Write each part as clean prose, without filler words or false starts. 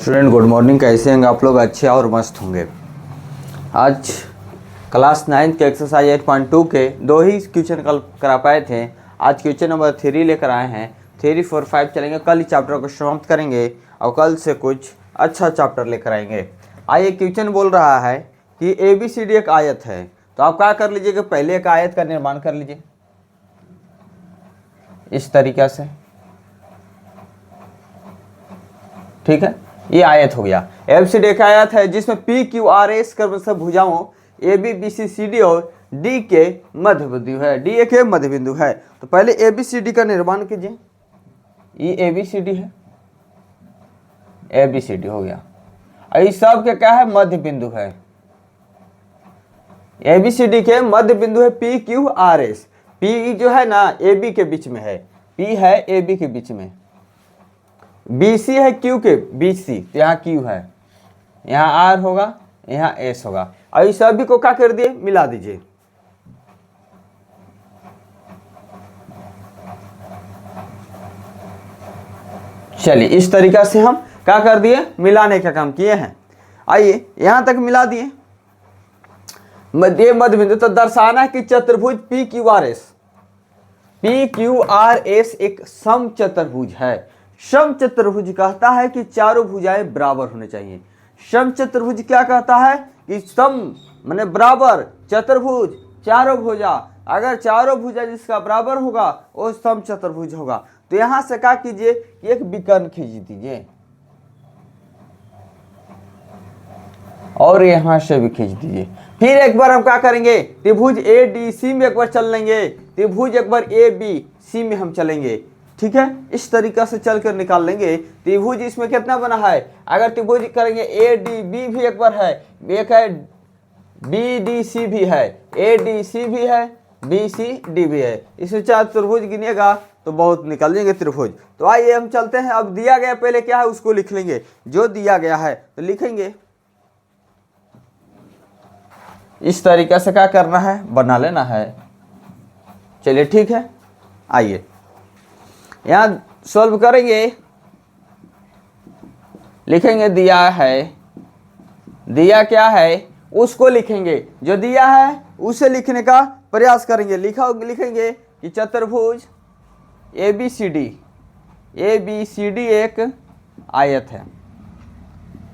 Student good morning. कैसे हैं आप लोग? अच्छे और मस्त होंगे। आज क्लास 9 के एक्सरसाइज 8.2 के दो ही क्वेश्चन कल करा पाए थे। आज क्वेश्चन नंबर 3 लेकर आए हैं। 3, 4, 5 चलेंगे। कल ही चैप्टर को समाप्त करेंगे और कल से कुछ अच्छा चैप्टर लेकर आएंगे। आइए, क्वेश्चन बोल रहा है कि ABCD एक आयत है। तो आप क्या कर लीजिए कि पहले एक आयत का निर्माण कर लीजिए इस तरीक़ा से। ठीक है, ये आयत हो गया। ABCD एक आयत है जिसमें PQRS क्रम से भुजाओं AB BC CD और D के मध्य बिंदु है। D एक मध्य बिंदु है। तो पहले ABCD का निर्माण कीजिए। ये ABCD है, ABCD हो गया। इस सब के क्या है? मध्य बिंदु है। ABCD के मध्य बिंदु है PQRS। P जो है ना AB के बीच में है, P है AB के बीच में, BC है Q के BC, तो यहाँ Q है, यहाँ R होगा, यहाँ S होगा। और इस सभी को क्या कर दिए? मिला दीजिए। चलिए, इस तरीका से हम क्या कर दिए? मिलाने का काम किए हैं। आइए, यहां तक मिला दिए। मध्य बिंदु तो दर्शाना है कि चतुर्भुज PQRS एक सम चतुर्भुज है। सम चतुर्भुज कहता है कि चारों भुजाएं बराबर होने चाहिए। सम चतुर्भुज क्या कहता है कि सम माने बराबर, चतुर्भुज चारों भुजा, अगर चारों भुजा जिसका बराबर होगा वो सम चतुर्भुज होगा। तो यहां से क्या कीजिए? एक विकर्ण खींच दीजिए और यहां से भी खींच दीजिए। फिर एक बार हम क्या करेंगे? त्रिभुज ADC में एक बार चल लेंगे, त्रिभुज एक बार ABC में हम चलेंगे। ठीक है, इस तरीका से चलकर निकाल लेंगे। त्रिभुज इसमें कितना बना है? अगर त्रिभुज करेंगे ADB भी एक बार है, एक है BDC भी है, ADC भी है, BCD भी है। इसमें 4 त्रिभुज गिनिएगा तो बहुत निकल जाएंगे त्रिभुज। तो आइए हम चलते हैं। अब दिया गया पहले क्या है उसको लिख लेंगे। जो दिया गया है तो लिखेंगे। इस तरीके से क्या करना है? बना लेना है। चलिए ठीक है, आइए यहां सॉल्व करेंगे। लिखेंगे दिया है, दिया क्या है उसको लिखेंगे, जो दिया है उसे लिखने का प्रयास करेंगे। लिखेंगे कि चतुर्भुज ABCD एक आयत है,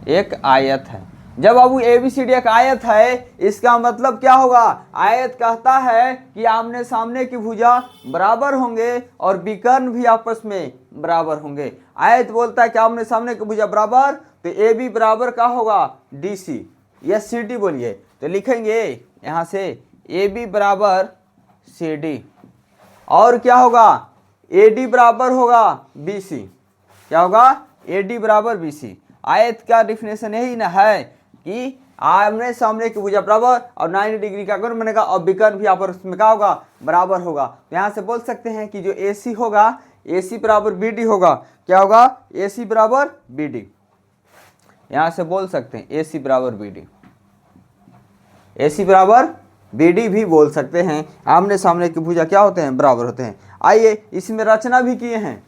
एक आयत है। जब बाबू ABCD एक आयत है, इसका मतलब क्या होगा? आयत कहता है कि आमने सामने की भुजा बराबर होंगे और विकर्ण भी आपस में बराबर होंगे। आयत बोलता है कि आमने सामने की भुजा बराबर, तो AB बराबर क्या होगा? DC या CD बोलिए। तो लिखेंगे यहां से AB बराबर CD, और क्या होगा? AD बराबर होगा BC। क्या होगा? AD बराबर BC। आयत का डिफिनेशन यही ना है कि आमने सामने की भुजा बराबर और 90 डिग्री का कोण बनेगा और विकर्ण भी आपस में क्या होगा? बराबर होगा। तो यहाँ से बोल सकते हैं कि जो AC होगा, AC बराबर BD होगा। क्या होगा? AC बराबर BD। यहाँ से बोल सकते हैं AC बराबर BD, AC बराबर BD भी बोल सकते हैं। आमने सामने की भुजा क्या होते हैं? बराबर होते हैं। आइए, इसमें रचना भी किए हैं।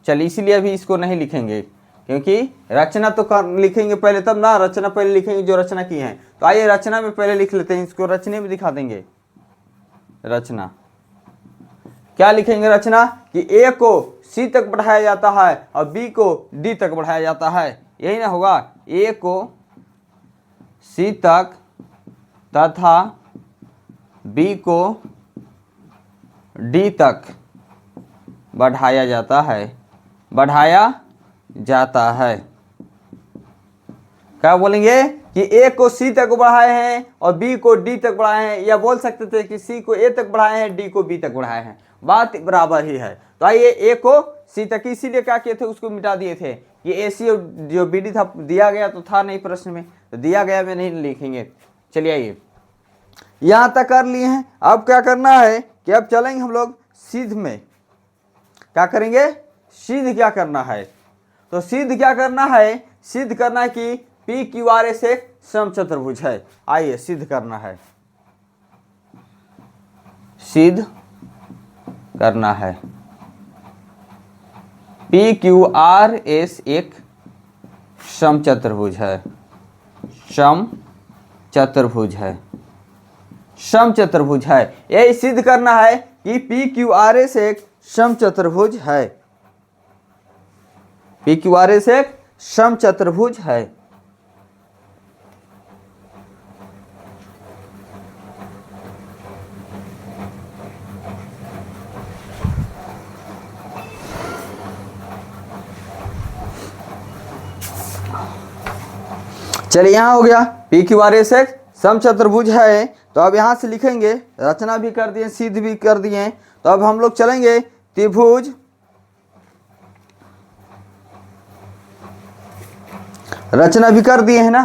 चलिए, इसीलिए अभी इसको नहीं लिखेंगे, क्योंकि रचना तो लिखेंगे पहले तब ना। रचना पहले लिखेंगे जो रचना की है। तो आइए रचना में पहले लिख लेते हैं, इसको रचने में दिखा देंगे। रचना क्या लिखेंगे? रचना कि A को C तक बढ़ाया जाता है और B को D तक बढ़ाया जाता है। यही ना होगा? A को C तक तथा B को D तक बढ़ाया जाता है, बढ़ाया जाता है। क्या बोलेंगे कि A को C तक बढ़ाए हैं और B को D तक बढ़ाए हैं, या बोल सकते थे कि C को A तक बढ़ाए हैं, D को B तक बढ़ाए हैं। बात बराबर ही है। तो आइए A को C तक, इसीलिए क्या किए थे? उसको मिटा दिए थे कि AC और जो BD था दिया गया तो था नहीं प्रश्न में, तो दिया गया में नहीं लिखेंगे। चलिए आइए, यहां तक कर लिए हैं। अब क्या करना है कि अब चलेंगे हम लोग सिद्ध में। क्या करेंगे? सिद्ध क्या करना है? तो सिद्ध क्या करना है? सिद्ध करना है कि PQRS एक समचतुर्भुज है। आइए सिद्ध करना है, सिद्ध करना है। PQRS एक समचतुर्भुज है, समचतुर्भुज है, समचतुर्भुज है। यही सिद्ध करना है कि पी क्यू आर एस एक समचतुर्भुज है, पी क्यू आर एस एक समचतुर्भुज है। चलिए यहां हो गया पी क्यू आर एस एक समचतुर्भुज है। तो अब यहां से लिखेंगे, रचना भी कर दिए, सिद्ध भी कर दिए। तो अब हम लोग चलेंगे त्रिभुज, रचना भी कर दिए हैं ना,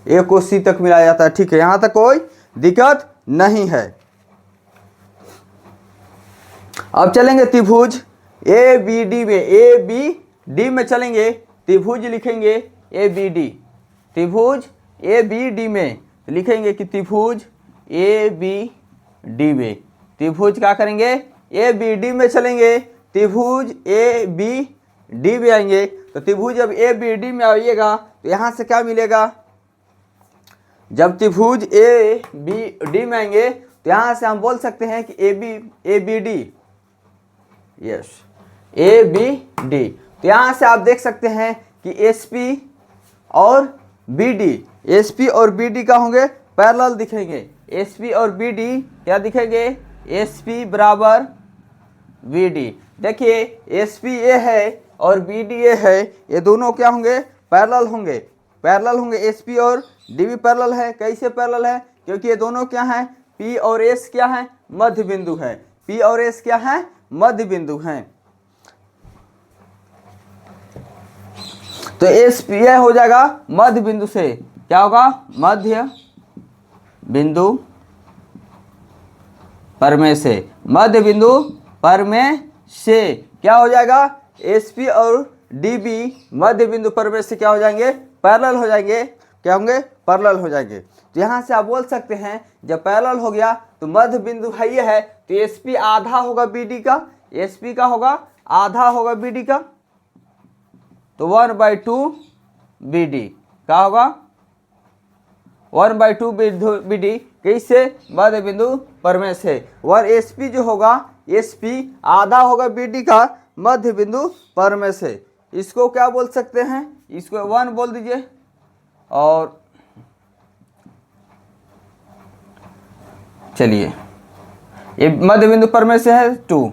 ए को सी तक मिलाया जाता है, ठीक है, यहां तक कोई दिक्कत नहीं है। अब चलेंगे त्रिभुज ए बी डी में, ए बी डी में चलेंगे, त्रिभुज लिखेंगे ए बी डी, त्रिभुज ए बी डी में लिखेंगे कि त्रिभुज ए बी डी में, त्रिभुज क्या करेंगे, ए बी डी में चलेंगे, त्रिभुज ए बी डी में आएंगे। तो त्रिभुज जब ए बी डी में आइएगा तो यहां से क्या मिलेगा, जब त्रिभुज ए बी डी में आएंगे तो यहां से हम बोल सकते हैं कि A B D, yes A B D. तो यहां से आप देख सकते हैं कि एस पी और बी डी, एस पी और बी डी का होंगे पैरेलल दिखेंगे, एस पी और बी डी क्या दिखेंगे, एस पी बराबर बी डी। देखिए एस पी ए है और बी डी ए है, ये दोनों क्या होंगे, पैरेलल होंगे, पैरेलल होंगे, एस पी और डी भी पैरेलल है। कैसे पैरेलल है, क्योंकि ये दोनों क्या है, पी और एस क्या है, मध्य बिंदु है, पी और एस क्या है, मध्य बिंदु हैं। तो एस पी ए हो जाएगा मध्य बिंदु से, क्या होगा, मध्य बिंदु पर में से, मध्य बिंदु पर में से क्या हो जाएगा, एस पी और डी बी मध्य बिंदु पर में से क्या हो जाएंगे, पैरेलल हो जाएंगे, क्या होंगे, पैरेलल हो जाएंगे। तो यहाँ से आप बोल सकते हैं जब पैरेलल हो गया तो मध्य बिंदु है ये है, तो एस पी आधा होगा बी डी का, एस पी का होगा आधा होगा बी डी का, तो 1/2 बी डी क्या होगा, 1/2 बी डी, कैसे, मध्य बिंदु पर में से। और एस पी जो होगा, एस पी आधा होगा बी डी का मध्य बिंदु पर में से। इसको क्या बोल सकते हैं, इसको 1 बोल दीजिए, और चलिए ये मध्य बिंदु पर में से है 2,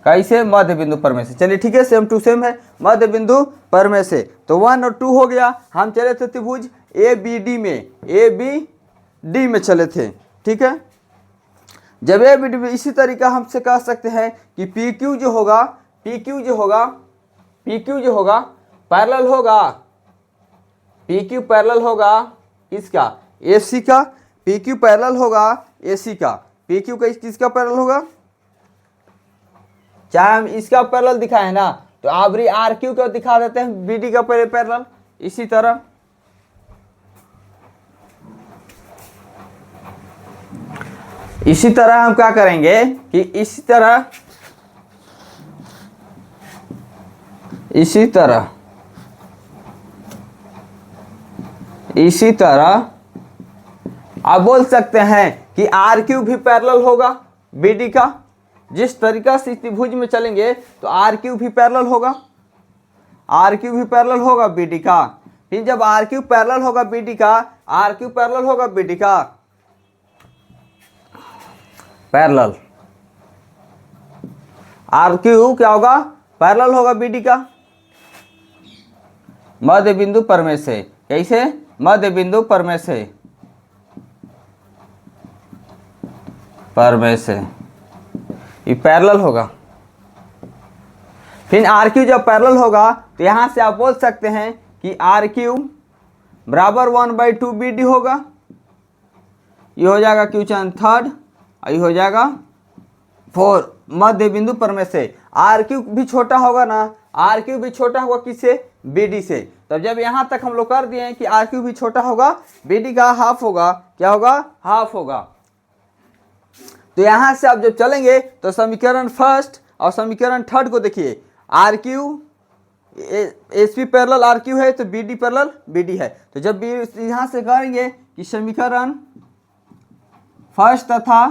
कैसे, मध्य बिंदु पर में से। चलिए ठीक है, सेम टू सेम है, मध्य बिंदु पर में से। तो 1 और 2 हो गया। हम चले थे त्रिभुज ए बी डी में, ए बी डी में चले थे, ठीक है। जब ए बी डी में इसी तरीका हमसे कह सकते हैं कि पी क्यू जो होगा, पी क्यू जो होगा, पी क्यू जो होगा पैरेलल होगा, पी क्यू पैरेलल होगा किसका, ए सी का, पी क्यू पैरेलल होगा ए सी का, पी क्यू किसका पैरेलल होगा, चाहे हम इसका पैरेलल दिखाए ना तो आबरी आर क्यू का दिखा देते हैं बी डी का पैरेलल। इसी तरह हम क्या करेंगे कि इसी तरह आप बोल सकते हैं कि आर क्यू भी पैरेलल होगा बी डी का। जिस तरीका से त्रिभुज में चलेंगे तो आर क्यू भी पैरेलल होगा, आर क्यू भी पैरेलल होगा बी डी का। फिर जब आर क्यू पैरेलल होगा बी डी का, आर क्यू पैरेलल होगा बी डी का, पैरेलल आर क्यू क्या होगा, पैरेलल होगा बी डी का मध्य बिंदु पर में से। कैसे, मध्य बिंदु पर में से, ये पैरेलल होगा। फिर आर क्यू जब पैरेलल होगा तो यहां से आप बोल सकते हैं कि आर क्यू बराबर 1/2 बी डी होगा, ये हो जाएगा क्यू चांद थर्ड, ये हो जाएगा 4 मध्य बिंदु पर में से। आर क्यू भी छोटा होगा ना, आर क्यू भी छोटा होगा किससे, बी डी से। तब जब यहां तक हम लोग कर दिए हैं कि आर क्यू भी छोटा होगा, बी डी का हाफ होगा, क्या होगा, हाफ होगा। तो यहां से आप जब चलेंगे तो समीकरण फर्स्ट और समीकरण थर्ड को देखिए, R Q S P parallel R Q है तो B D parallel B D है। तो जब यहाँ से करेंगे कि समीकरण फर्स्ट तथा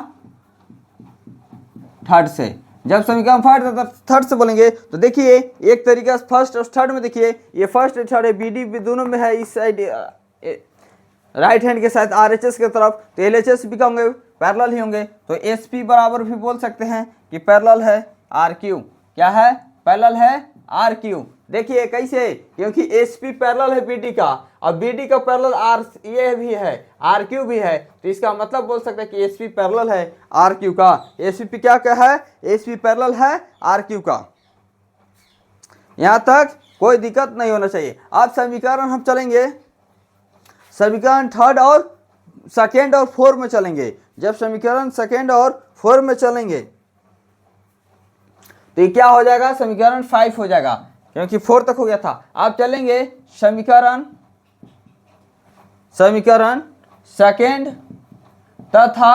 थर्ड से, जब समीकरण फर्स्ट तथा थर्ड से बोलेंगे तो देखिए एक तरीका से फर्स्ट और थर्ड में देखिए, ये फर्स्ट और थर्ड है, बी डी दोनों में है, इस साइड राइट हैंड के साथ आर एच एस की तरफ, तो एल एच एस भी क्या होंगे, पैरेलल ही होंगे। तो एस पी बराबर भी बोल सकते हैं कि पैरेलल है आर क्यू, क्या है, पैरेलल है आर क्यू। देखिए कैसे, क्योंकि एस पी पैरेलल है बी डी का, और बी डी का पैरेलल आर ये भी है, आर क्यू भी है, तो इसका मतलब बोल सकते हैं कि एस पी पैरेलल है आर क्यू का। एस पी क्या है, एस पी पैरेलल है आर क्यू का। यहाँ तक कोई दिक्कत नहीं होना चाहिए। अब समीकरण हम चलेंगे, समीकरण थर्ड और सेकेंड और फोर्थ में चलेंगे। जब समीकरण सेकेंड और फोर्थ में चलेंगे तो ये क्या हो जाएगा, समीकरण 5 हो जाएगा, क्योंकि 4 तक हो गया था। आप चलेंगे समीकरण सेकेंड तथा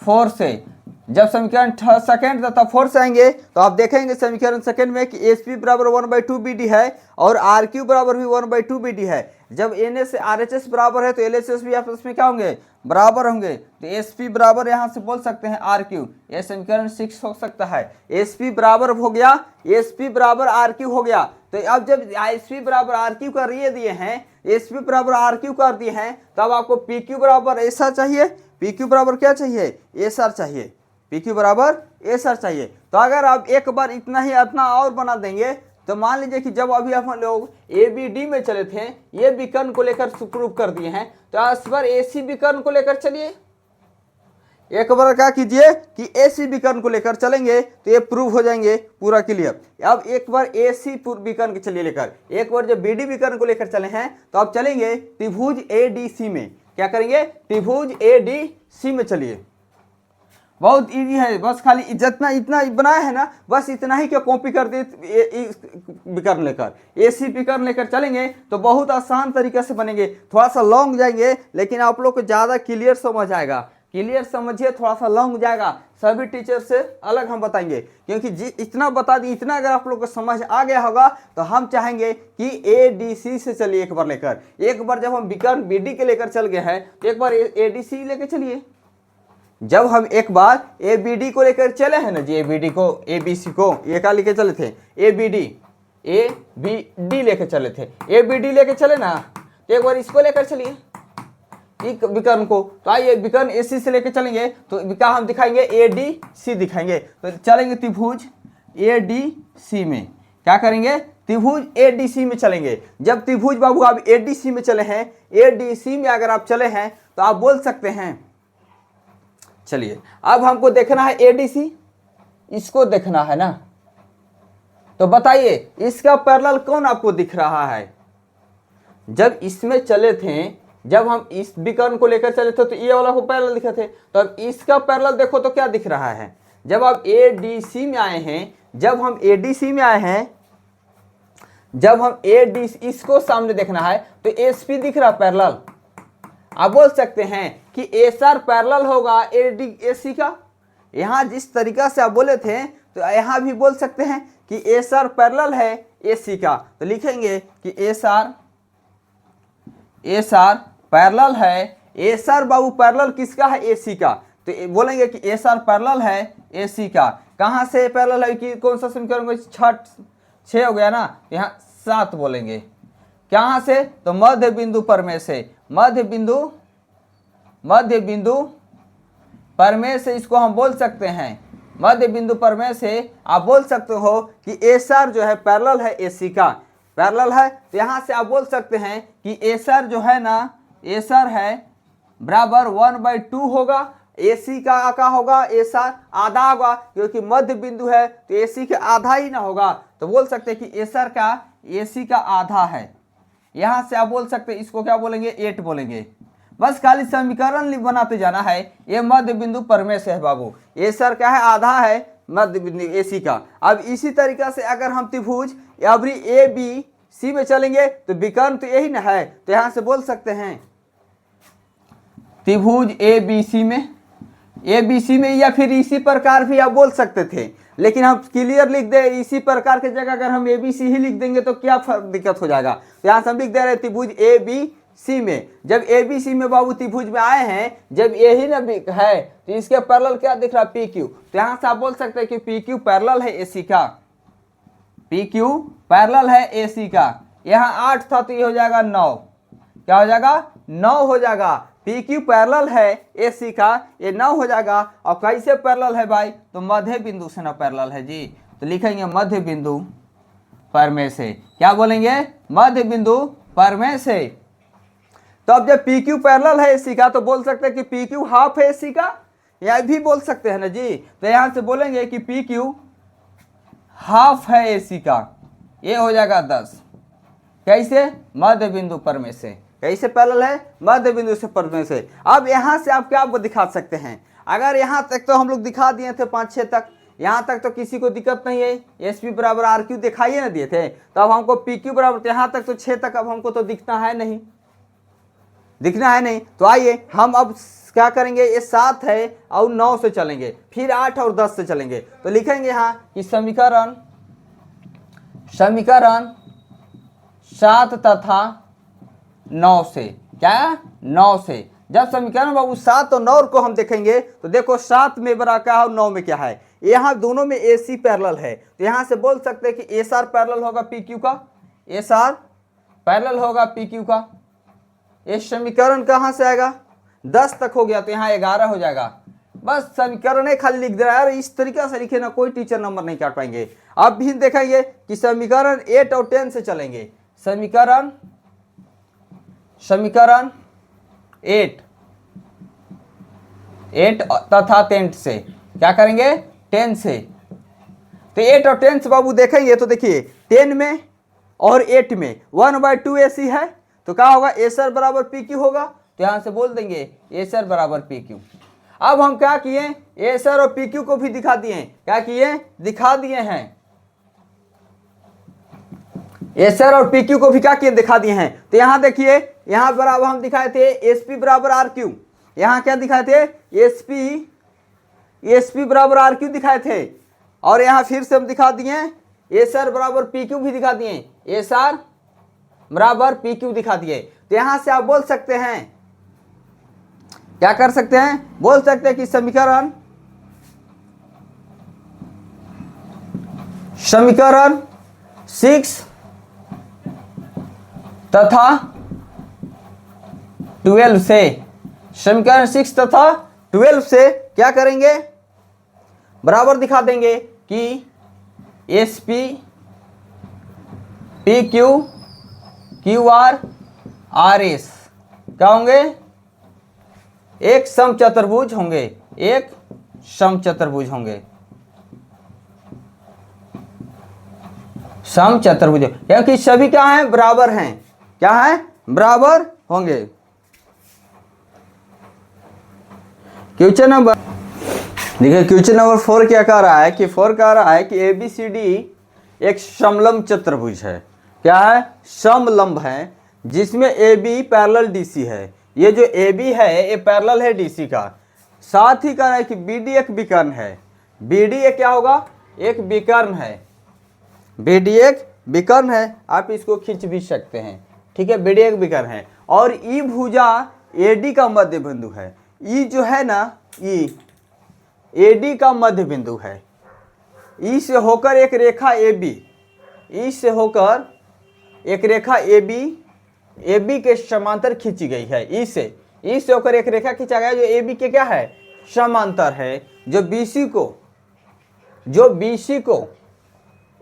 फोर्थ से। जब समीकरण सेकेंड तथा फोर्थ से आएंगे तो आप देखेंगे समीकरण सेकेंड में कि एस पी बराबर 1/2 बी डी है और आर क्यू बराबर भी 1/2 बी डी है। जब N S R H S बराबर है तो एल एच एस भी आपस में क्या होंगे, बराबर होंगे। तो एस पी बराबर यहाँ से बोल सकते हैं आर क्यू, ये समीकरण 6 हो सकता है। एस पी बराबर हो गया, एस पी बराबर आर क्यू हो गया। तो अब जब एस पी बराबर आर क्यू कर ये दिए हैं, एस पी बराबर आर क्यू कर दिए हैं, तब आपको पी क्यू बराबर एस आर चाहिए, पी क्यू बराबर क्या चाहिए, एस आर चाहिए, पी क्यू बराबर एस आर चाहिए। तो अगर आप एक बार इतना ही इतना और बना देंगे तो मान लीजिए कि जब अभी हम लोग ए बी डी में चले थे, ये विकर्ण को लेकर प्रूव कर दिए हैं, तो इस बार ए सी विकर्ण को लेकर चलिए। एक बार क्या कीजिए कि ए सी विकर्ण को लेकर चलेंगे तो ये प्रूव हो जाएंगे पूरा क्लियर। अब एक बार ए सी विकर्ण के चलिए लेकर, एक बार जब बी डी विकर्ण को लेकर चले हैं तो आप चलेंगे त्रिभुज ए डी सी में। क्या करेंगे, त्रिभुज ए डी सी में चलिए। बहुत इजी है, बस खाली जितना इतना बनाया है ना, बस इतना ही क्या कॉपी कर दे विकर्ण लेकर, ए सी विकर्ण लेकर चलेंगे तो बहुत आसान तरीके से बनेंगे। थोड़ा सा लॉन्ग जाएंगे लेकिन आप लोग को ज़्यादा क्लियर समझ आएगा। क्लियर समझिए, थोड़ा सा लॉन्ग जाएगा, सभी टीचर से अलग हम बताएंगे, क्योंकि इतना बता दी, इतना अगर आप लोग को समझ आ गया होगा तो हम चाहेंगे कि ए डी सी से चलिए एक बार लेकर। एक बार जब हम विकर्ण बी डी के लेकर चल गए हैं तो एक बार ए डी सी लेकर चलिए। जब हम एक बार ए बी डी को लेकर चले हैं ना जी, ए बी डी को, ए बी सी को, ये क्या लेके चले थे, ए बी डी लेकर चले थे, ए बी डी लेकर चले ना, तो एक बार इसको लेकर चलिए विकर्ण को। तो आइए विकर्ण ए सी से लेकर चलेंगे तो क्या हम दिखाएंगे, ए डी सी दिखाएंगे। तो चलेंगे त्रिभुज ए डी सी में, क्या करेंगे, त्रिभुज ए डी सी में चलेंगे। जब त्रिभुज बाबू आप ए डी सी में चले हैं, ए डी सी में अगर आप चले हैं तो आप बोल सकते हैं, चलिए अब हमको देखना है एडीसी, इसको देखना है ना, तो बताइए इसका पैरेलल कौन आपको दिख रहा है। जब इसमें चले थे, जब हम इस विकर्ण को लेकर चले थे तो ये वाला को पैरेलल दिखे थे, तो अब इसका पैरेलल देखो तो क्या दिख रहा है। जब आप एडीसी में आए हैं, जब हम एडीसी में आए हैं, जब हम एडीसी, इसको सामने देखना है तो एसपी दिख रहा पैरेलल। आप बोल सकते हैं कि एस आर पैरेलल होगा ए सी का। यहाँ जिस तरीका से आप बोले थे तो यहाँ भी बोल सकते हैं कि एस आर पैरेलल है ए सी का। तो लिखेंगे कि एस आर पैरेलल है, एस आर बाबू पैरेलल किसका है, ए सी का। तो बोलेंगे कि एस आर पैरेलल है ए सी का। कहाँ से पैरेलल है, कि कौन सा समीकरण, 6 हो गया ना, यहाँ 7 बोलेंगे। कहाँ से, तो मध्य बिंदु पर में से, मध्य बिंदु पर में से इसको हम बोल सकते हैं, मध्य बिंदु पर में से आप बोल सकते हो कि एस आर जो है पैरेलल है ए सी का, पैरेलल है। तो यहाँ से आप बोल सकते हैं कि एस आर जो है ना, एस आर है बराबर 1/2 होगा, ए सी का होगा, एस आर आधा होगा, क्योंकि मध्य बिंदु है तो ए सी का आधा ही ना होगा। तो बोल सकते हैं कि एस आर का ए सी का आधा है। यहाँ से आप बोल सकते हैं, इसको क्या बोलेंगे, 8 बोलेंगे। बस खाली समीकरण बनाते जाना है। ये मध्य बिंदु परमेश है बाबू, ये सर क्या है, आधा है मध्य बिंदु ए सी का। अब इसी तरीका से अगर हम त्रिभुज अभी ए बी सी में चलेंगे तो विकर्ण तो यही ना है, तो यहाँ से बोल सकते हैं त्रिभुज ए बी सी में, ABC में, या फिर इसी प्रकार भी आप बोल सकते थे, लेकिन हम क्लियर लिख दे इसी प्रकार की जगह अगर हम ABC ही लिख देंगे तो क्या दिक्कत हो जाएगा। तो यहाँ से हम लिख दे रहे त्रिभुज ABC में, जब ABC में बाबू त्रिभुज में आए हैं, जब यही ना है तो इसके पैरेलल क्या दिख रहा है, PQ। तो यहाँ से आप बोल सकते हैं कि PQ पैरेलल है AC का, PQ पैरेलल है AC का। यहाँ 8 था तो ये हो जाएगा 9, क्या हो जाएगा 9 हो जाएगा। PQ पैरेलल है AC का, ये 9 हो जाएगा। और कैसे पैरेलल है भाई, तो मध्य बिंदु से ना पैरेलल है जी, तो लिखेंगे मध्य बिंदु पर में से, क्या बोलेंगे मध्य बिंदु पर में से। तो अब जब PQ पैरेलल है AC का तो बोल सकते हैं कि PQ हाफ है AC का, यह भी बोल सकते हैं ना जी। तो यहां से बोलेंगे कि PQ हाफ है AC का, ये हो जाएगा 10। कैसे, मध्य बिंदु पर में से, कैसे पैरेलल है, मध्य बिंदु से पर में से। अब यहां से आप क्या दिखा सकते हैं, अगर यहां तक तो हम लोग दिखा दिए थे 5-6 तक, यहाँ तक तो किसी को दिक्कत नहीं है, SP बराबर RQ दिखाइए ना दिए थे, तो अब हमको PQ बराबर यहाँ तक तो 6 तक अब हमको तो दिखना है नहीं, दिखना है नहीं। तो आइए हम अब क्या करेंगे, ये 7 है और 9 से चलेंगे, फिर 8 और 10 से चलेंगे। तो लिखेंगे यहाँ कि समीकरण 7 तथा 9 से, क्या 9 से। जब समीकरण बाबू 7 और 9 को हम देखेंगे तो देखो 7 में बड़ा क्या है और 9 में क्या है, यहाँ दोनों में AC पैरेलल है। तो यहाँ से बोल सकते हैं कि SR पैरेलल होगा PQ का, SR पैरेलल होगा PQ का। ये समीकरण कहाँ से आएगा, 10 तक हो गया तो यहाँ 11 हो जाएगा। बस समीकरण खाली लिख दे रहा है यार, इस तरीके से लिखे ना कोई टीचर नंबर नहीं काट पाएंगे। अब भी देखेंगे कि समीकरण 8 और 10 से चलेंगे, समीकरण 8 तथा 10 से, क्या करेंगे 10 से। तो 8 और 10 से बाबू देखेंगे तो देखिए 10 में और 8 में 1/2 AC है, तो क्या होगा SR बराबर PQ होगा। तो यहां से बोल देंगे SR बराबर PQ। अब हम क्या किए, SR और PQ को भी दिखा दिए, क्या किए, दिखा दिए हैं, SR और PQ को भी क्या किए, दिखा दिए हैं। तो यहाँ देखिए, यहाँ बराबर हम दिखाए थे SP बराबर RQ, यहाँ क्या दिखाए थे SP बराबर RQ दिखाए थे, और यहाँ फिर से हम दिखा दिए SR बराबर PQ भी दिखा दिए, SR बराबर PQ दिखा दिए। तो यहां से आप बोल सकते हैं, क्या कर सकते हैं, बोल सकते हैं कि समीकरण 6 तथा 12 से, समीकरण 6 तथा 12 से क्या करेंगे, बराबर दिखा देंगे कि SP PQ QR RS क्या होंगे, एक समचतुर्भुज होंगे, एक समचतुर्भुज होंगे, समचतुर्भुज, क्योंकि सभी क्या हैं, बराबर हैं, क्या है, बराबर होंगे। क्वेश्चन नंबर, देखिए क्वेश्चन नंबर 4 क्या कह रहा है कि 4 कह रहा है कि ABCD एक समलंब चतुर्भुज है, क्या है, समलंब है, जिसमें AB पैरेलल DC है। ये जो AB है ये पैरेलल है DC का। साथ ही कह रहा है कि BD एक विकर्ण है, BD एक क्या होगा, एक विकर्ण है, BD एक विकर्ण है, आप इसको खींच भी सकते हैं, ठीक है, BD एक विकर्ण है। और E भुजा AD का मध्य बिंदु है, E जो है ना, E AD का मध्य बिंदु है। E से होकर एक रेखा AB, E से होकर एक रेखा AB के समांतर खींची गई है। E से होकर एक रेखा खींचा गया जो AB के क्या है, समांतर है, जो BC को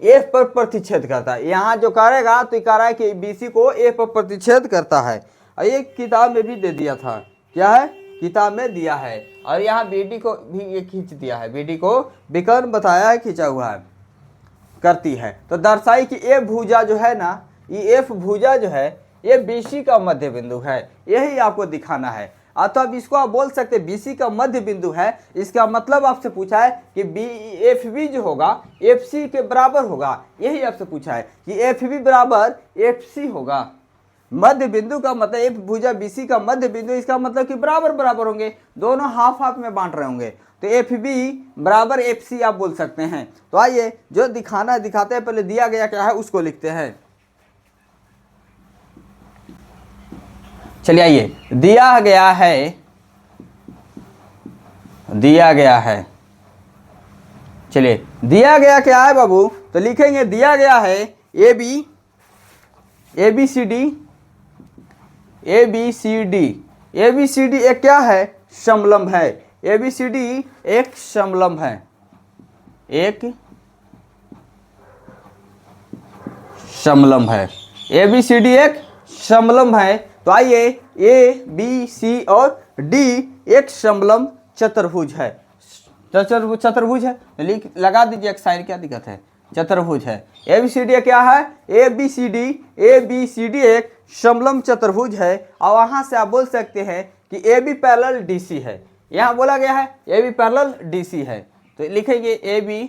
A पर प्रतिच्छेद करता है। यहाँ जो करेगा तो कह रहा है कि BC को A पर प्रतिच्छेद करता है। और ये किताब में भी दे दिया था, क्या है, किताब में दिया है। और यहाँ BD को भी ये खींच दिया है, BD को विकर्ण बताया है, खींचा हुआ है, करती है। तो दर्शाई कि A भुजा जो है ना, ये F भुजा जो है ये BC का मध्य बिंदु है, यही आपको दिखाना है। तो अब इसको आप बोल सकते हैं BC का मध्य बिंदु है, इसका मतलब आपसे पूछा है कि FB जो होगा FC के बराबर होगा, यही आपसे पूछा है कि FB बराबर FC होगा। मध्य बिंदु का मतलब एक भुजा BC का मध्य बिंदु, इसका मतलब कि बराबर बराबर होंगे, दोनों हाफ हाफ में बांट रहे होंगे, तो FB बराबर FC आप बोल सकते हैं। तो आइए जो दिखाना है दिखाते हैं, पहले दिया गया क्या है उसको लिखते हैं। चलिए आइए, दिया गया है, चलिए दिया गया क्या है बाबू, तो लिखेंगे दिया गया है ABCD एक क्या है, समलंब है। ABCD एक समलंब है, एक समलंब है, ABCD एक समलंब है। तो आइए ABC और D एक समलंब चतुर्भुज है, चतुर्भुज है, लिख लगा दीजिए एक साइड, क्या दिक्कत है, चतुर्भुज है। ABCD क्या है, ABCD एक समलंब चतुर्भुज है। और वहां से आप बोल सकते हैं कि AB पैरेलल DC है, यहाँ बोला गया है AB पैरेलल DC है, तो लिखेंगे AB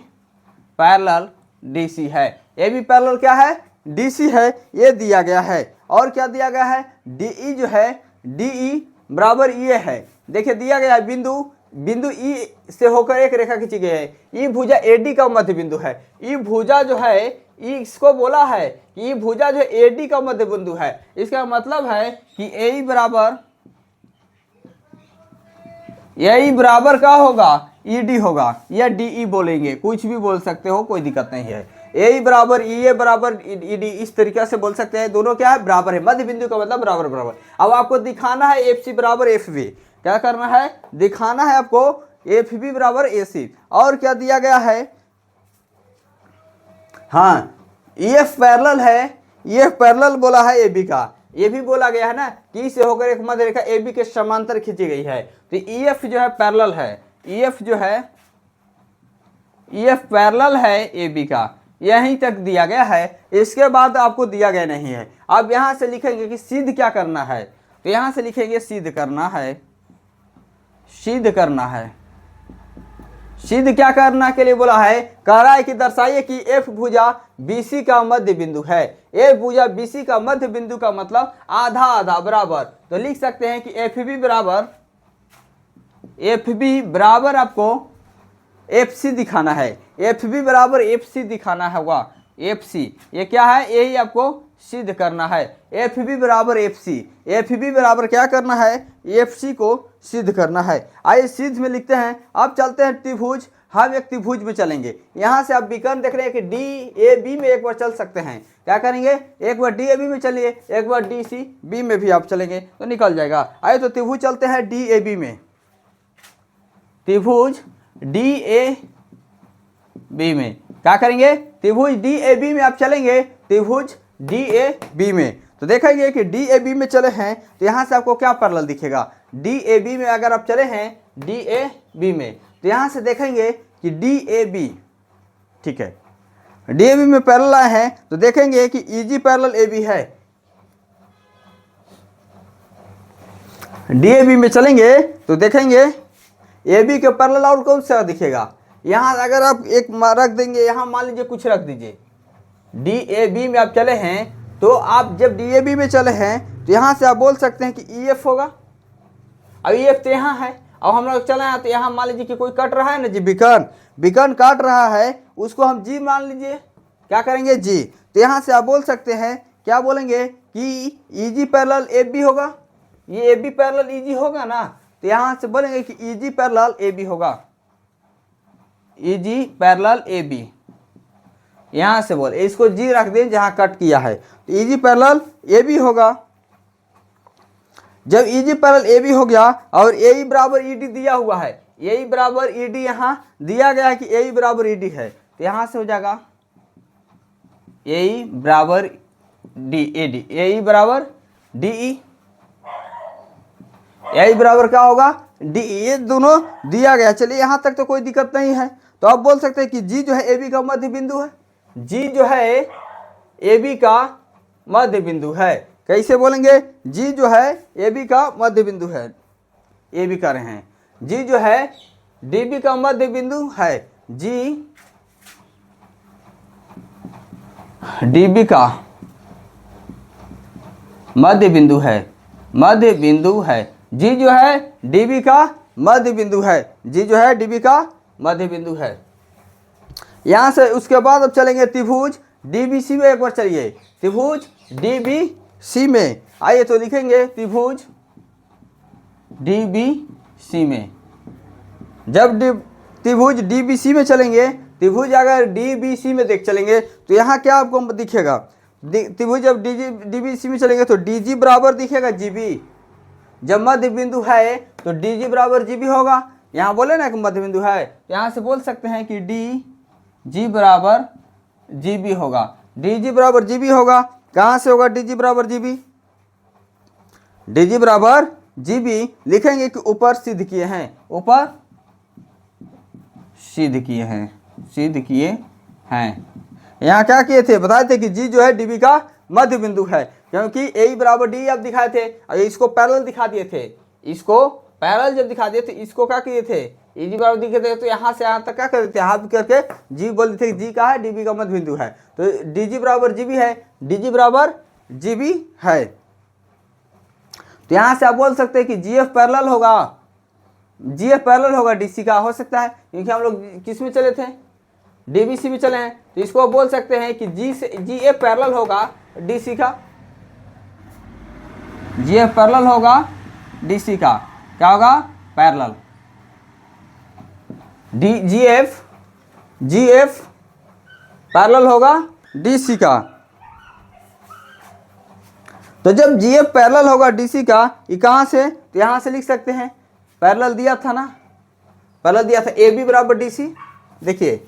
पैरेलल DC है। AB पैरेलल क्या है, DC है, ये दिया गया है। और क्या दिया गया है, DE जो है, DE बराबर ये है, देखिए दिया गया है बिंदु E से होकर एक रेखा खींची गई है। E भुजा AD का मध्य बिंदु है। E भुजा जो है, E इसको बोला है कि E भुजा जो AD का मध्य बिंदु है, इसका मतलब है कि AE बराबर क्या होगा, ED होगा, या DE बोलेंगे, कुछ भी बोल सकते हो, कोई दिक्कत नहीं है। AE बराबर EA बराबर ED, इस तरीके से बोल सकते हैं, दोनों क्या है, बराबर है, मध्य बिंदु का मतलब बराबर बराबर। अब आपको दिखाना है FC बराबर FB, क्या करना है, दिखाना है आपको FB बराबर AC। और क्या दिया गया है, हाँ EF पैरेलल है, EF पैरेलल बोला है AB का, ये भी बोला गया है ना कि E से होकर एक मध्य रेखा AB के समांतर खींची गई है, तो EF जो है पैरेलल है, EF जो है, EF पैरेलल है AB का, यहीं तक दिया गया है, इसके बाद आपको दिया गया नहीं है। अब यहां से लिखेंगे कि सिद्ध क्या करना है, तो यहां से लिखेंगे सिद्ध करना है, सिद्ध करना है। सिद्ध क्या करना के लिए बोला है, कह रहा है कि दर्शाइए कि F भुजा BC का मध्य बिंदु है। F भुजा BC का मध्य बिंदु का मतलब आधा आधा बराबर, तो लिख सकते हैं कि FB बराबर आपको FC दिखाना है, FB बराबर FC दिखाना होगा, FC ये क्या है, यही आपको सिद्ध करना है। FB बराबर FB बराबर क्या करना है, FC को सिद्ध करना है। आइए सिद्ध में लिखते हैं। अब चलते हैं त्रिभुज, हम एक त्रिभुज में चलेंगे। यहाँ से आप विकर्ण देख रहे हैं कि DAB में एक बार चल सकते हैं, क्या करेंगे, एक बार DAB में चलिए, एक बार DCB में भी आप चलेंगे तो निकल जाएगा। आइए तो त्रिभुज चलते हैं DAB में, त्रिभुज DAB में क्या करेंगे, त्रिभुज DAB में आप चलेंगे, त्रिभुज DAB में, तो देखेंगे कि DAB में चले हैं तो यहाँ से आपको क्या पैरेलल दिखेगा, DAB में अगर आप चले हैं DAB में, तो यहाँ से देखेंगे कि DAB, ठीक है, DAB में पैरेलल आए हैं तो देखेंगे कि EG पैरेलल AB है। DAB में चलेंगे तो देखेंगे AB के पैरेलल और कौन सा दिखेगा, यहाँ अगर आप एक रख देंगे, यहाँ मान लीजिए कुछ रख दीजिए, DAB में आप चले हैं, तो आप जब DAB में चले हैं तो यहाँ से आप बोल सकते हैं कि EF होगा। अब EF तो यहाँ है, अब हम लोग चले हैं तो यहाँ मान लीजिए कि कोई कट रहा है ना जी, विकर्ण काट रहा है, उसको हम G मान लीजिए, क्या करेंगे G, तो यहाँ से आप बोल सकते हैं, क्या बोलेंगे कि EG पैरेलल AB होगा, ये AB पैरेलल EG होगा ना, तो यहाँ से बोलेंगे कि EG पैरेलल AB होगा, EG पैरेलल AB, यहाँ से बोले इसको G रख दें जहाँ कट किया है, तो EG पैरेलल AB होगा। जब EG पैरेलल AB हो गया और AE बराबर ED दिया हुआ है, AE बराबर ED यहाँ दिया गया है कि AE बराबर ED है, तो यहाँ से हो जाएगा AE बराबर AD, AE बराबर DE, AE बराबर क्या होगा DE, ये दोनों दिया गया। चलिए यहाँ तक तो कोई दिक्कत नहीं है, तो आप बोल सकते हैं कि G जो है AB का मध्य बिंदु है, G जो है AB का मध्य बिंदु है। कैसे बोलेंगे, G जो है AB का मध्य बिंदु है, AB कर रहे हैं, G जो है DB का मध्य बिंदु है, G DB का मध्य बिंदु है, मध्य बिंदु है। जी जो है डीबी का मध्य बिंदु है, जी जो है डीबी का मध्य बिंदु है। यहां से उसके बाद अब चलेंगे त्रिभुज डीबीसी में। एक बार चलिए त्रिभुज डीबीसी में, आइए तो लिखेंगे त्रिभुज डीबीसी में। जब त्रिभुज डीबीसी में चलेंगे, त्रिभुज अगर डीबीसी में देख चलेंगे तो यहाँ क्या आपको दिखेगा, त्रिभुज जब डीबीसी में चलेंगे तो डीजी बराबर दिखेगा जीबी। जब मध्य बिंदु है तो डीजी बराबर जीबी होगा। यहाँ बोले ना कि मध्य बिंदु है, यहाँ से बोल सकते हैं कि डी जी बराबर जीबी होगा, डीजी बराबर जीबी होगा। कहाँ से होगा डीजी बराबर जीबी, डीजी बराबर जीबी लिखेंगे कि ऊपर सिद्ध किए हैं, ऊपर सिद्ध किए हैं, सिद्ध किए हैं। यहाँ क्या किए थे, बताए थे कि जी जो है डीबी का मध्य बिंदु है, क्योंकि ए बराबर डी अब दिखाए थे और इसको पैरेलल दिखा दिए थे। इसको पैरेलल जब दिखा दिए थे, इसको क्या किए थे, ए जी बराबर दिखे थे, तो यहाँ से यहाँ तक क्या कर देते, हाथ करके जी बोल देते जी का है डीबी का मध्य बिंदु है, तो डी जी बराबर जीबी है, डी जी बराबर जीबी है। तो यहाँ से आप बोल सकते हैं कि जी एफ पैरेलल होगा, जी एफ पैरेलल होगा डीसी का, हो सकता है क्योंकि हम लोग किस में चले थे, डीबीसी में चले हैं, तो इसको बोल सकते हैं कि जी से जी एफ पैरेलल होगा डीसी का, जी एफ पैरेलल होगा डीसी का। क्या होगा, parallel D G F parallel होगा डीसी का। तो जब जी एफ पैरेलल होगा डीसी का, ये कहाँ से, तो यहाँ से लिख सकते हैं, पैरेलल दिया था ना, पैरेलल दिया था ए बी बराबर डी सी। देखिए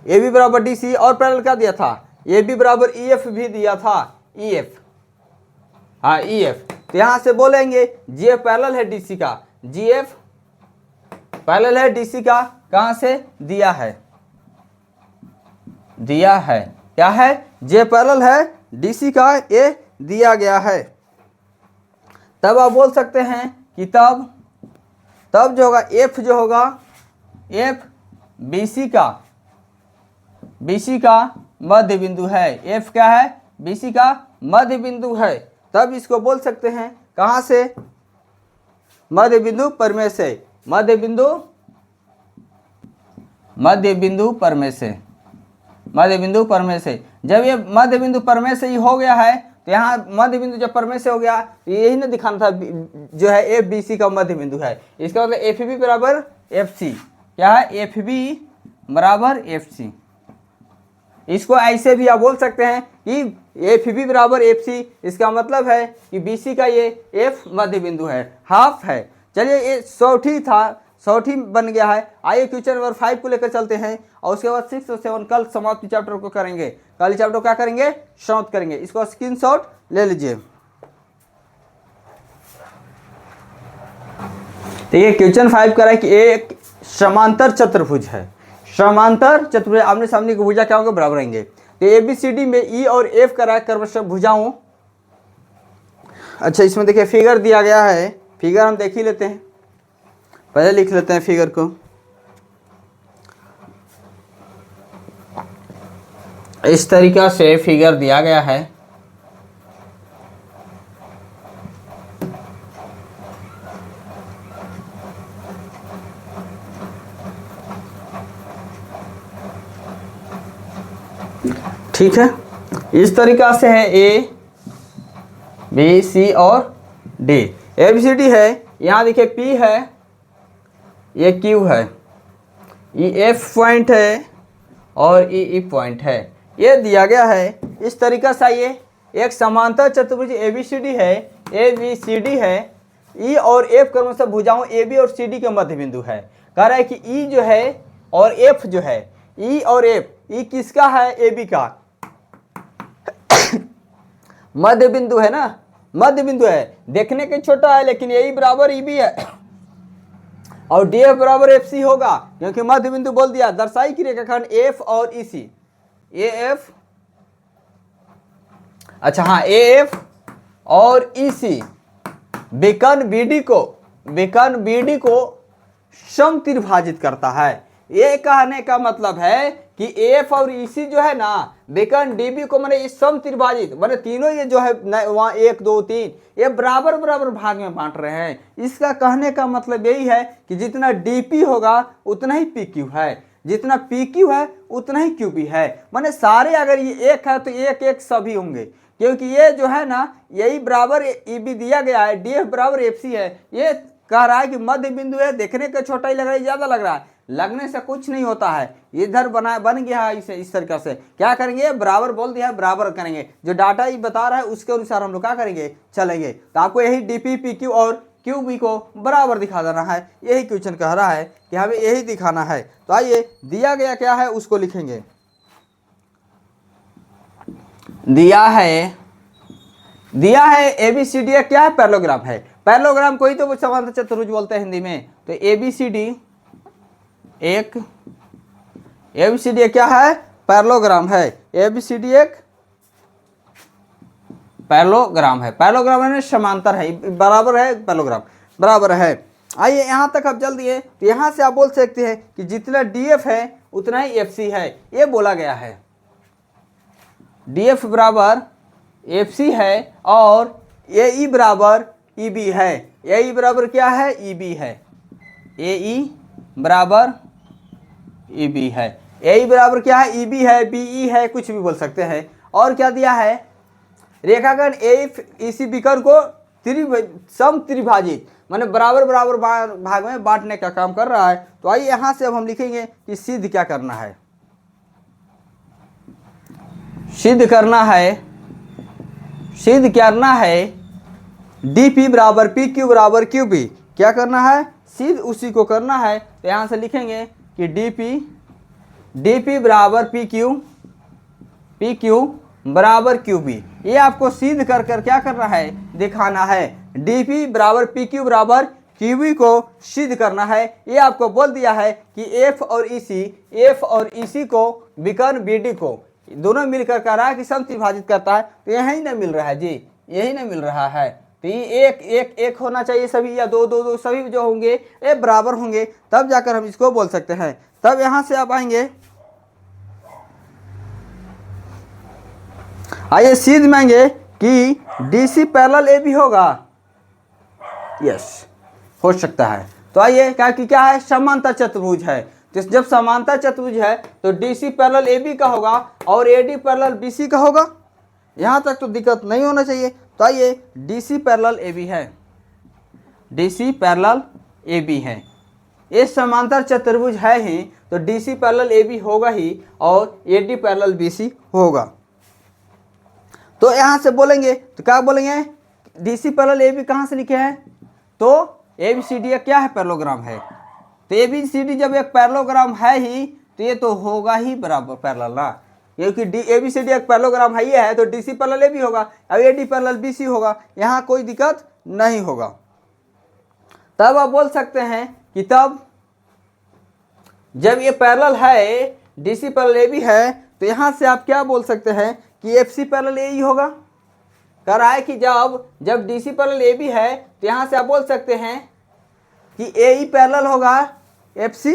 ए बी बराबर डी सी और पैरेलल क्या दिया था, ए बी बराबर ई एफ भी दिया था, ई एफ, हाँ ई एफ। तो यहाँ से बोलेंगे जी एफ पैरेलल है डीसी का, जी एफ पैरेलल है डीसी का। कहाँ से दिया है, दिया है, क्या है, जी एफ पैरेलल है डीसी का, ये दिया गया है। तब आप बोल सकते हैं कि तब जो होगा एफ जो होगा, एफ बीसी का मध्य बिंदु है, एफ क्या है, बीसी का मध्य बिंदु है। तब इसको बोल सकते हैं कहाँ से, मध्य बिंदु पर में से, मध्य बिंदु पर में से, मध्य बिंदु पर में से। जब ये मध्य बिंदु पर में से ही हो गया है, तो यहाँ मध्य बिंदु जब पर में से हो गया, तो यही ना दिखाना था जो है एफ बी सी का मध्य बिंदु है। इसका मतलब एफ बी बराबर एफ सी, क्या है, एफ बी बराबर एफ सी। इसको ऐसे भी आप बोल सकते हैं कि एफ बी बराबर एफ सी, इसका मतलब है कि बी सी का ये एफ मध्य बिंदु है, हाफ है। चलिए ये 100 था, 100 बन गया है। आइए क्वेश्चन नंबर 5 को लेकर चलते हैं और उसके बाद 6 और 7 कल समाप्ति चैप्टर को करेंगे। कल चैप्टर क्या करेंगे, समाप्त करेंगे। इसको स्क्रीनशॉट ले लीजिए। तो ये क्वेश्चन 5 कह रहा है कि एक समांतर चतुर्भुज है, समांतर चतुर्भुज आमने सामने की भुजा क्या होंगे, बराबर रहेंगे। तो ए बी सी डी में ई और एफ का क्रमशः भुजाओं। अच्छा इसमें देखिए फिगर दिया गया है, फिगर हम देख ही लेते हैं, पहले लिख लेते हैं फिगर को। इस तरीका से फिगर दिया गया है। ठीक है, इस तरीका से है ए बी सी और D. A B C D है, यहाँ देखिए पी है, ये क्यू है, ये एफ पॉइंट है और ई पॉइंट है, ये दिया गया है। इस तरीका से ये एक समांतर चतुर्भुज ए बी सी डी है, ए बी सी डी है, ई और एफ क्रमशः भुजाओं ए बी और सी डी के मध्य बिंदु है। कह रहा है कि ई जो है और एफ जो है, ई और एफ, ई किसका है, ए बी का मध्य बिंदु है ना, मध्य बिंदु है, देखने के छोटा है लेकिन ए बराबर ई बी है और डी एफ बराबर एफ सी होगा, क्योंकि मध्य बिंदु बोल दिया। दर्शाई की रेखाखंड एफ और ई सी, ए एफ, अच्छा हाँ ए एफ और ई सी बेकन बी डी को समत्रिभाजित करता है। ये कहने का मतलब है कि एफ और ईसी जो है ना बेकन डीबी को मैंने इस सम त्रिभाजित मैंने तीनों ये जो है वहाँ 1 2 3 ये बराबर बराबर भाग में बांट रहे हैं। इसका कहने का मतलब यही है कि जितना डीपी होगा उतना ही पीक्यू है, जितना पीक्यू है उतना ही क्यूबी है। माने सारे अगर ये एक है तो एक एक सभी होंगे, क्योंकि ये जो है ना यही बराबर ईबी दिया गया है, डीएफ बराबर एफसी है। ये कह रहा है कि मध्य बिंदु है, देखने का छोटा ही लग रहा है, ज्यादा लग रहा है, लगने से कुछ नहीं होता है। इधर बन गया है इस तरीके से क्या करेंगे, बराबर बोल दिया है बराबर करेंगे, जो डाटा ये बता रहा है उसके अनुसार हम लोग क्या करेंगे चलेंगे। तो आपको यही डीपी पीक्यू और क्यूबी को बराबर दिखा देना है, यही क्वेश्चन कह रहा है कि हमें यही दिखाना है। तो आइए दिया गया क्या है उसको लिखेंगे। दिया है एबीसीडी क्या है, पैरेललोग्राम है। पैरेललोग्राम को ही तो समांतर चतुर्भुज बोलते हैं हिंदी में। तो एबीसीडी क्या है, पैरेललोग्राम है। एबीसीडी एक पैरेललोग्राम है। पैरेललोग्राम है समांतर है, बराबर है, पैरेललोग्राम बराबर है। आइए यहाँ तक अब जल्दी है, तो यहाँ से आप बोल सकते हैं कि जितना डीएफ है उतना ही एफसी है, ये बोला गया है। डीएफ बराबर एफसी है और एई बराबर ईबी है। एई बराबर क्या है, ईबी है। एई बराबर ईबी है। एई बराबर क्या है, ईबी है, बीई है, कुछ भी बोल सकते हैं। और क्या दिया है, रेखाखंड एफ इसी विकर्ण को सम त्रिभाजित माने बराबर बराबर भाग में बांटने का काम कर रहा है। तो आइए यहां से अब हम लिखेंगे कि सिद्ध क्या करना है। सिद्ध करना है डीपी बराबर पी क्यू बराबर क्यू बी। क्या करना है, सिद्ध उसी को करना है। तो यहां से लिखेंगे कि डीपी बराबर पी क्यू बराबर क्यू बी। ये आपको सिद्ध कर क्या करना है, दिखाना है। डीपी बराबर पी क्यू बराबर क्यू बी को सिद्ध करना है। ये आपको बोल दिया है कि एफ और ईसी को विकर्ण बीडी को दोनों मिलकर कह रहा है कि समत्रिभाजित करता है। तो यही ना मिल रहा है जी, यही ना मिल रहा है। तो ये एक होना चाहिए सभी, या दो सभी जो होंगे ये बराबर होंगे, तब जाकर हम इसको बोल सकते हैं। तब यहां से आप आएंगे, आइए सिद्ध मांगे कि डीसी पैरेलल ए भी होगा। यस, हो सकता है। तो आइए क्या है, समांतर चतुर्भुज है। तो जब समांतर चतुर्भुज है तो डीसी पैरेलल ए बी का होगा और एडी पैरेलल बीसी का होगा। यहां तक तो दिक्कत नहीं होना चाहिए। तो आइए डीसी पैरेलल ए बी है, डीसी पैरेलल ए बी है। ये समांतर चतुर्भुज है ही, तो डीसी पैरेलल ए बी होगा ही और एडी पैरेलल बीसी होगा। तो यहां से बोलेंगे तो क्या बोलेंगे, डीसी पैरेलल ए बी कहां से लिखे हैं, तो एबीसीडी क्या है, पैरेललोग्राम है। तो एबीसीडी जब एक पैरेललोग्राम है ही तो ये तो होगा ही बराबर पैरेलल ना, क्योंकि एबीसीडी एक पैरेललोग्राम है, ये है तो डीसी पैरेलल ए बी होगा और एडी पैरेलल बीसी होगा। यहाँ कोई दिक्कत नहीं होगा। तब आप बोल सकते हैं कि तब जब ये पैरेलल है, डीसी पैरेलल ए बी है, तो यहाँ से आप क्या बोल सकते हैं कि एफसी पैरेलल ए ही होगा। कह रहा है कि जब डीसी पैरेलल ए बी है तो यहाँ से आप बोल सकते हैं कि ए ई पैरेलल होगा एफसी,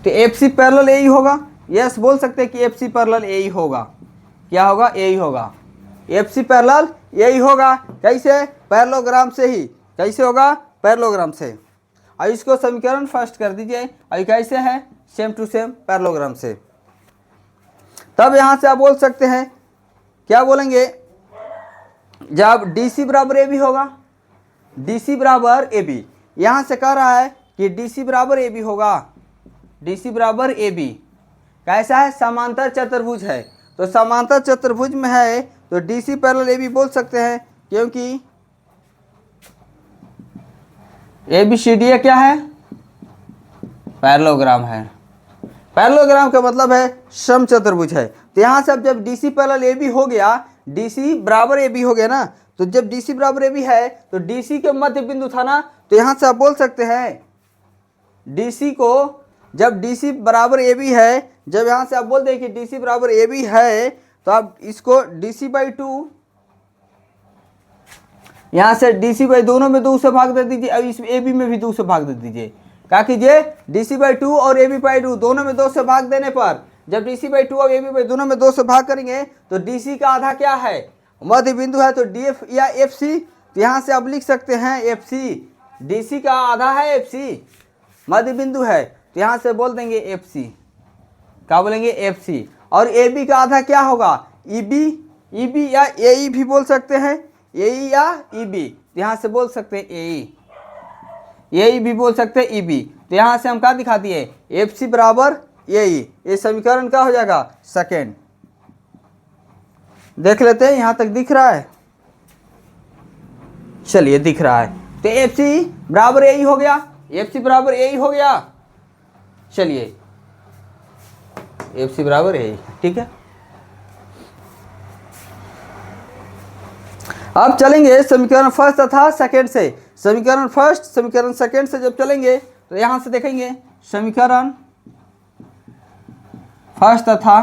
तो एफसी पैरेलल ए ही होगा। यस, बोल सकते हैं कि एफसी पैरेलल ए ही होगा। क्या होगा, ए ही होगा, एफसी पैरेलल ए ही होगा। कैसे, पैरेललोग्राम से ही। कैसे होगा, पैरेललोग्राम से। और इसको समीकरण फर्स्ट कर दीजिए, और कैसे है, सेम टू सेम पैरेललोग्राम से। तब यहां से आप बोल सकते हैं, क्या बोलेंगे, जब डीसी बराबर ए बी होगा, डीसी बराबर ए बी, यहां से कह रहा है कि डीसी बराबर ए बी होगा, डीसी बराबर ए बी। कैसा है, समांतर चतुर्भुज है। तो समांतर चतुर्भुज में है तो डीसी पैरेलल ए बी बोल सकते हैं, क्योंकि ए बी सी डी क्या है, पैरेललोग्राम है। पैरेललोग्राम का मतलब है समचतुर्भुज है। तो यहाँ से अब जब डीसी पैरेलल ए बी हो गया, डीसी बराबर ए बी हो गया ना, तो जब डीसी बराबर ए बी है तो डीसी के मध्य बिंदु था ना, तो यहाँ से आप बोल सकते हैं डीसी को, जब डीसी बराबर ए बी है, जब यहाँ से आप बोल दें कि डीसी बराबर ए बी है, तो आप इसको डीसी बाई 2, यहाँ से डीसी बाई दोनों में 2 से भाग दे दीजिए, अब इस ए बी में भी 2 से भाग दे दीजिए। क्या कीजिए, DC/2 और AB/2 दोनों में 2 से भाग देने पर, जब DC/2 और AB दोनों में 2 से भाग करेंगे तो DC का आधा क्या है, मध्य बिंदु है, तो DF या FC, तो यहाँ से आप लिख सकते हैं FC, DC का आधा है FC, मध्य बिंदु है, तो यहाँ से बोल देंगे FC, क्या बोलेंगे FC। और AB का आधा क्या होगा, EB या AE भी बोल सकते हैं, AE या EB, तो यहाँ से बोल सकते हैं AE भी बोल सकते हैं EB, तो यहाँ से हम क्या दिखा दिए, FC बराबर AE, ये समीकरण क्या हो जाएगा, सेकेंड। देख लेते हैं यहाँ तक दिख रहा है, चलिए दिख रहा है, तो FC बराबर AE हो गया, FC बराबर AE हो गया, चलिए FC बराबर AE, ठीक है। अब चलेंगे समीकरण फर्स्ट तथा सेकंड से, समीकरण फर्स्ट समीकरण सेकंड से जब चलेंगे तो यहां से देखेंगे समीकरण फर्स्ट तथा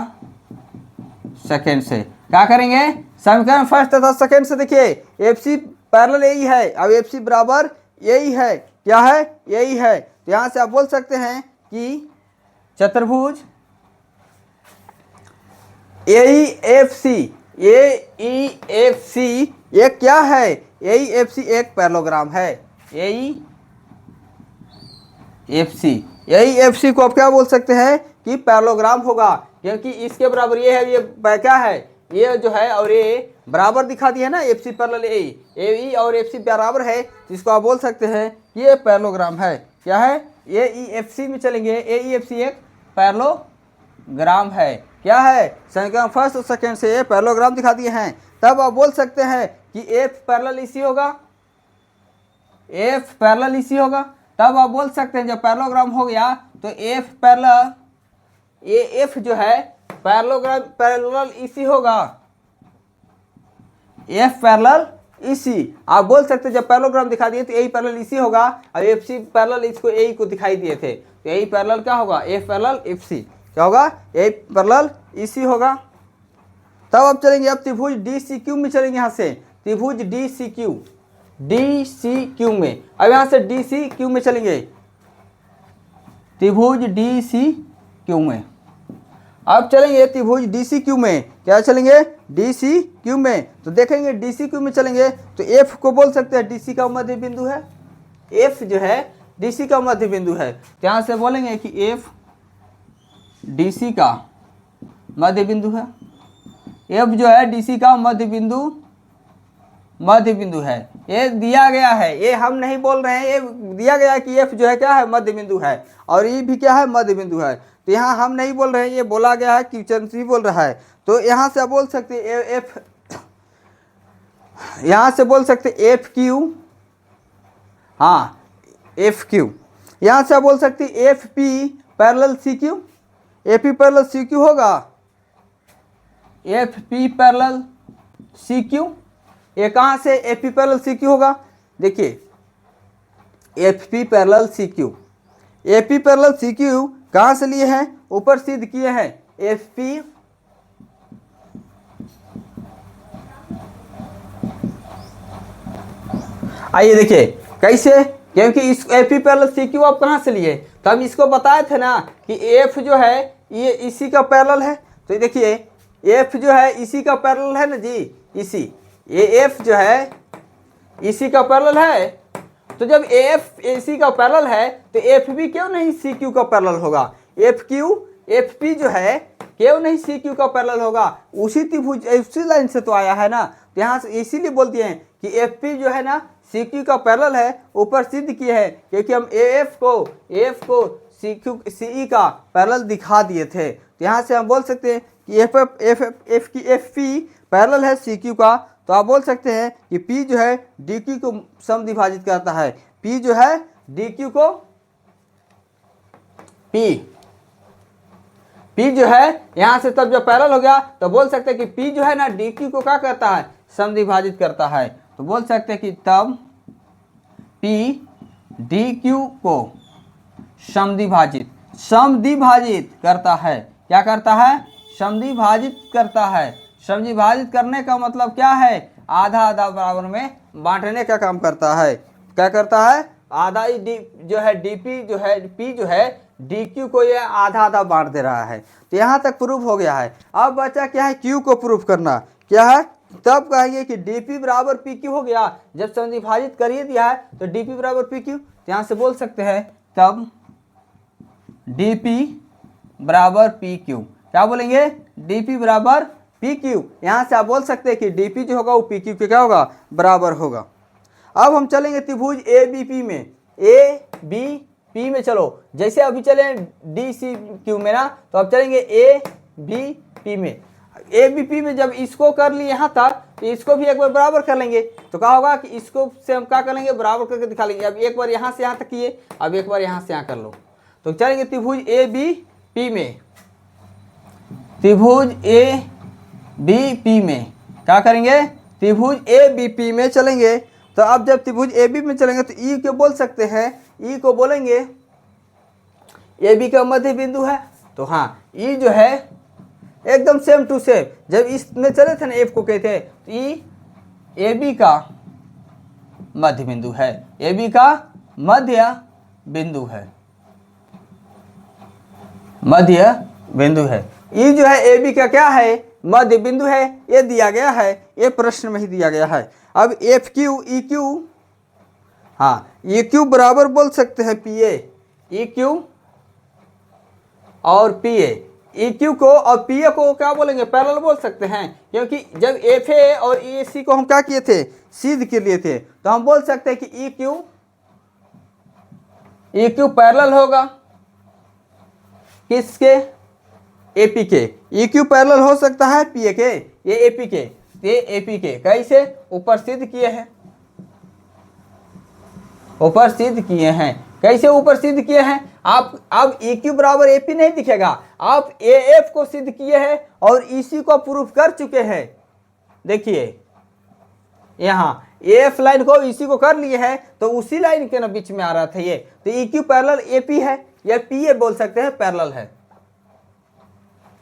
सेकंड से क्या करेंगे, समीकरण फर्स्ट तथा सेकंड से देखिए FC पैरेलल AE है, अब FC बराबर AE है, क्या है, AE है, तो यहां से आप बोल सकते हैं कि चतुर्भुज AEFC एक क्या है, AEFC एक पैरेललोग्राम है, AEFC को आप क्या बोल सकते हैं कि पैरेललोग्राम होगा, क्योंकि इसके बराबर ये है, ये क्या है, ये जो है और ये बराबर दिखा दिया है ना, FC पैरेलल AE और FC बराबर है, जिसको आप बोल सकते हैं कि ये पैरेललोग्राम है, क्या है, AEFC में चलेंगे, AEFC एक पैरेललोग्राम है, क्या है, समीकरण फर्स्ट और सेकंड से ये पैरेललोग्राम दिखा दिए हैं, तब आप बोल सकते हैं कि F पैरेलल EC होगा, F पैरेलल EC होगा, तब आप बोल सकते हैं जब पैरेललोग्राम हो गया तो F पैरेलल AF जो है पैरेलल EC होगा, F पैरेलल EC, आप बोल सकते हैं जब पैरेललोग्राम दिखा दिए तो AE पैरेलल EC होगा, और FC पैरेलल इसको AE को दिखाई दिए थे, तो AE पैरेलल क्या होगा, F पैरेलल FC, क्या होगा, AE पैरेलल EC होगा। तब अब चलेंगे, अब त्रिभुज DCQ में चलेंगे, यहाँ से त्रिभुज DCQ में, अब यहाँ से DCQ में चलेंगे, त्रिभुज DCQ में, अब चलेंगे त्रिभुज DCQ में, क्या चलेंगे, DCQ में, तो देखेंगे DCQ में चलेंगे तो F को बोल सकते हैं DC का मध्य बिंदु है, F जो है DC का मध्य बिंदु है, तो यहाँ से बोलेंगे कि F DC का मध्य बिंदु है, F जो है DC का मध्य बिंदु है, ये दिया गया है, ये हम नहीं बोल रहे हैं, ये दिया गया है कि F जो है क्या है, मध्य बिंदु है, और ये भी क्या है, मध्य बिंदु है, तो यहाँ हम नहीं बोल रहे हैं, ये बोला गया है, क्वेश्चन भी बोल रहा है, तो यहाँ से आप बोल सकते हैं F, यहाँ से बोल सकते FQ, हाँ FQ, यहाँ से आप बोल सकते FP parallel CQ, AP parallel CQ होगा, FP पैरेलल CQ, ये कहाँ से FP पैरेलल CQ होगा, देखिए FP parallel CQ, AP parallel CQ कहाँ से लिए हैं, ऊपर सिद्ध किए हैं, FP आइए देखिए कैसे, क्योंकि इस AP पैरेलल CQ आप कहाँ से लिए, तो हम इसको बताए थे ना कि F जो है ये इसी का पैरेलल है, तो देखिए F जो है इसी का पैरेलल है ना जी, इसी, ये F जो है इसी का पैरेलल है, तो जब F इसी का पैरेलल है तो F भी क्यों नहीं CQ का पैरेलल होगा, FP जो है क्यों नहीं CQ का पैरेलल होगा, उसी त्रिभुज उसी लाइन से तो आया है ना, तो यहाँ से इसीलिए बोलते हैं कि FP जो है ना CQ का पैरेलल है, ऊपर सिद्ध किए हैं, क्योंकि हम AF को CE का पैरेलल दिखा दिए थे, तो यहाँ से हम बोल सकते हैं कि FP पैरेलल है CQ का, तो आप बोल सकते हैं कि P जो है DQ को समद्विभाजित करता है, P जो है DQ को P जो है यहाँ से तब जब पैरेलल हो गया तो बोल सकते हैं कि P जो है ना DQ को क्या करता है, समद्विभाजित करता है, तो बोल सकते हैं कि तब P DQ को समद्विभाजित करता है, क्या करता है, समद्विभाजित करता है, समद्विभाजित करने का मतलब क्या है, आधा आधा बराबर में बांटने का काम करता है, क्या करता है, आधा ही डी जो है डीपी जो है पी जो है डी क्यू को ये आधा आधा बांट दे रहा है। तो यहाँ तक प्रूफ हो गया है। अब बचा क्या है, क्यू को प्रूफ करना। क्या है, तब कहेंगे कि डीपी बराबर पी क्यू हो गया। जब विभाजित करिए दिया है तो डीपी बराबर पी क्यू, तो यहाँ से बोल सकते हैं तब डीपी बराबर पी क्यू। क्या बोलेंगे, डीपी बराबर पी क्यू। यहाँ से आप बोल सकते हैं कि डीपी जो होगा वो पी क्यू के क्या होगा, बराबर होगा। अब हम चलेंगे त्रिभुज ए बी पी में। ए बी पी में चलो, जैसे अभी चले डी सी क्यू में ना, तो अब चलेंगे ए बी पी में। ए बी पी में जब इसको कर लिए यहाँ तक, तो इसको भी एक बार बराबर कर लेंगे। तो क्या होगा कि इसको से हम क्या कर लेंगे, बराबर करके दिखा लेंगे। अब एक बार यहाँ से यहाँ तक किए, अब एक बार यहाँ से यहाँ कर लो। तो चलेंगे त्रिभुज ए बी पी में। त्रिभुज ए बी पी में क्या करेंगे, त्रिभुज ए बी पी में चलेंगे। तो अब जब त्रिभुज ए बी में चलेंगे तो ई को बोल सकते हैं, ई को बोलेंगे ए बी का मध्य बिंदु है। तो हाँ, ई जो है एकदम सेम टू सेम, जब इसमें चले थे ना एफ को कहते, तो ई ए बी का मध्य बिंदु है। ए बी का मध्य बिंदु है, मध्य बिंदु है। ई जो है ए बी का क्या है, मध्य बिंदु है। ये दिया गया है, ये प्रश्न में ही दिया गया है। अब एफ क्यू ई क्यू, हाँ ई क्यू बराबर बोल सकते हैं पी ए, ई क्यू और पी ए। ई क्यू को और पी ए को क्या बोलेंगे, पैरेलल बोल सकते हैं, क्योंकि जब एफ ए और ई सी को हम क्या किए थे, सिद्ध कर लिए थे। तो हम बोल सकते हैं कि ई क्यू पैरेलल होगा किसके, एपी के। ई क्यू पैरेलल हो सकता है पी ए के, ये एपी के, ये एपी के। कैसे, ऊपर सिद्ध किए हैं, ऊपर सिद्ध किए हैं। कैसे ऊपर सिद्ध किए हैं, आप अब ई क्यू बराबर एपी नहीं दिखेगा, आप ए एफ को सिद्ध किए हैं और इसी को प्रूफ कर चुके हैं। देखिए यहाँ एफ लाइन को इसी को कर लिए हैं, तो उसी लाइन के ना बीच में आ रहा था ये। तो ई क्यू पैरेलल एपी है या पी ए बोल सकते हैं, पैरेलल है।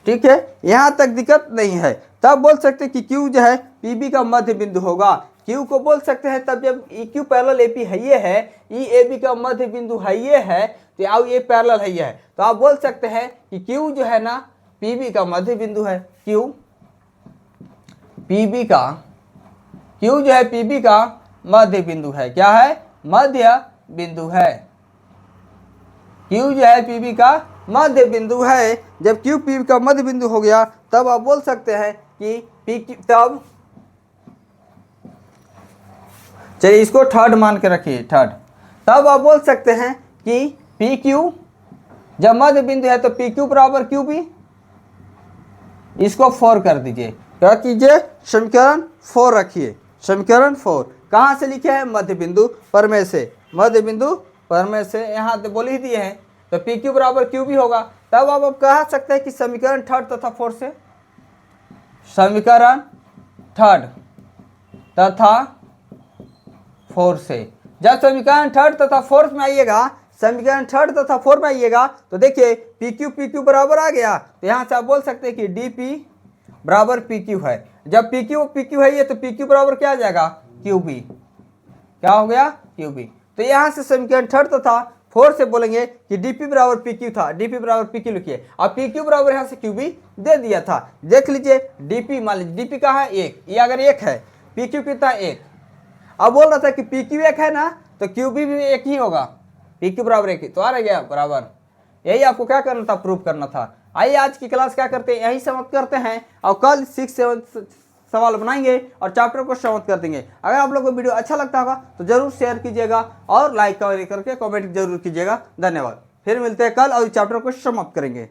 ठीक है, यहां तक दिक्कत नहीं है। तब बोल सकते हैं कि क्यू जो है पीबी का मध्य बिंदु होगा। क्यू को बोल सकते हैं तब जब ई क्यू पैरेलल एपी है ये है, ई ए बी का मध्य बिंदु है ये है, तो अब ये पैरेलल है ये है। तो आप बोल सकते हैं कि क्यू जो है ना पीबी का मध्य बिंदु है। क्यू पीबी का, क्यू जो है पीबी का मध्य बिंदु है। क्या है, मध्य बिंदु है। क्यू जो है पीबी का मध्य बिंदु है। जब क्यू पी का मध्य बिंदु हो गया, तब आप बोल सकते हैं कि पी क्यू, तब चलिए इसको थर्ड मान के रखिए, थर्ड। तब आप बोल सकते हैं कि पी क्यू जब मध्य बिंदु है तो पी क्यू बराबर क्यू बी। इसको 4 कर दीजिए, क्या कीजिए, समीकरण 4 रखिए। समीकरण 4 कहाँ से लिखे हैं, मध्य बिंदु पर में से, मध्य बिंदु पर में से यहाँ तो बोल ही दिए हैं। तो पी क्यू बराबर क्यू भी होगा। तब आप कह सकते हैं कि समीकरण 3 तथा 4 से, समीकरण 3 तथा 4 से, जब समीकरण 3 तथा 4 में आइएगा, समीकरण 3 तथा 4 में आइएगा, तो देखिए पी क्यू बराबर आ गया। तो यहाँ से आप बोल सकते हैं कि डी पी बराबर पी क्यू है। जब पी क्यू है ये, तो पी क्यू बराबर क्या आ जाएगा, क्यू बी। क्या हो गया, क्यू बी। तो यहाँ से समीकरण 3 तथा 4 से बोलेंगे कि डीपी बराबर पी क्यू था, डीपी बराबर पी क्यू लिखिए। अब पी क्यू बराबर यहाँ से क्यू बी दे दिया था। देख लीजिए डीपी, मान लीजिए डीपी कहाँ है, 1, ये अगर 1 है, पी क्यू कितना, 1। अब बोल रहा था कि पी क्यू 1 है ना, तो क्यू बी भी 1 ही होगा, पी क्यू बराबर 1 ही, तो आ रहा गया बराबर। यही आपको क्या करना था, प्रूव करना था। आइए आज की क्लास क्या करते हैं, यही समाप्त करते हैं और कल 6-7 सवाल बनाएंगे और चैप्टर को समाप्त कर देंगे। अगर आप लोग को वीडियो अच्छा लगता होगा तो जरूर शेयर कीजिएगा और लाइक करके कमेंट जरूर कीजिएगा। धन्यवाद। फिर मिलते हैं कल और चैप्टर को समाप्त करेंगे।